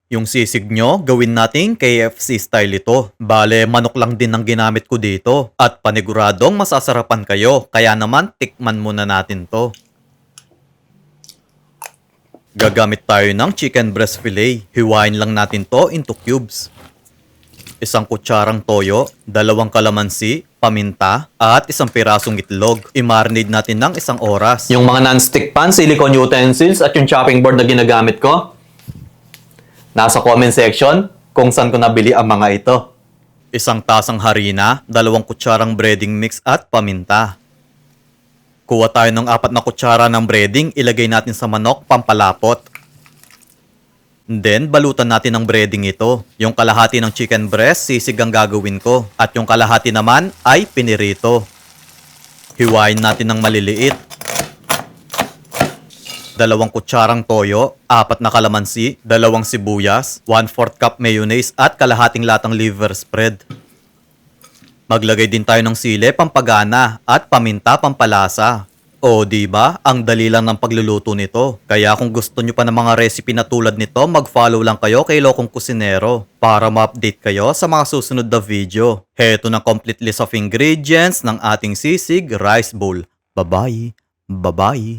Yung sisig nyo, gawin nating KFC style ito. Bale, manok lang din ang ginamit ko dito. At paniguradong masasarapan kayo. Kaya naman, tikman muna natin to. Gagamit tayo ng chicken breast fillet. Hiwain lang natin to into cubes. Isang kutsarang toyo, 2 kalamansi, paminta, at isang pirasong itlog. I-marinate natin ng 1 oras. Yung mga non-stick pan, silicone utensils, at yung chopping board na ginagamit ko, nasa comment section kung saan ko nabili ang mga ito. Isang tasang harina, 2 kutsarang breading mix at paminta. Kuha tayo ng 4 na kutsara ng breading, ilagay natin sa manok, pampalapot. Then, balutan natin ng breading ito. Yung kalahati ng chicken breast, sisig ang gagawin ko. At yung kalahati naman ay pinirito. Hiwain natin ng maliliit. 2 kutsarang toyo, 4 na kalamansi, 2 sibuyas, 1/4 cup mayonnaise at kalahating latang liver spread. Maglagay din tayo ng sili, pampagana at paminta, pampalasa. O, diba? Ang dali lang ng pagluluto nito. Kaya kung gusto nyo pa ng mga recipe na tulad nito, mag-follow lang kayo kay Lokong Kusinero para ma-update kayo sa mga susunod na video. Heto na complete list of ingredients ng ating sisig rice bowl. Bye-bye! Bye-bye!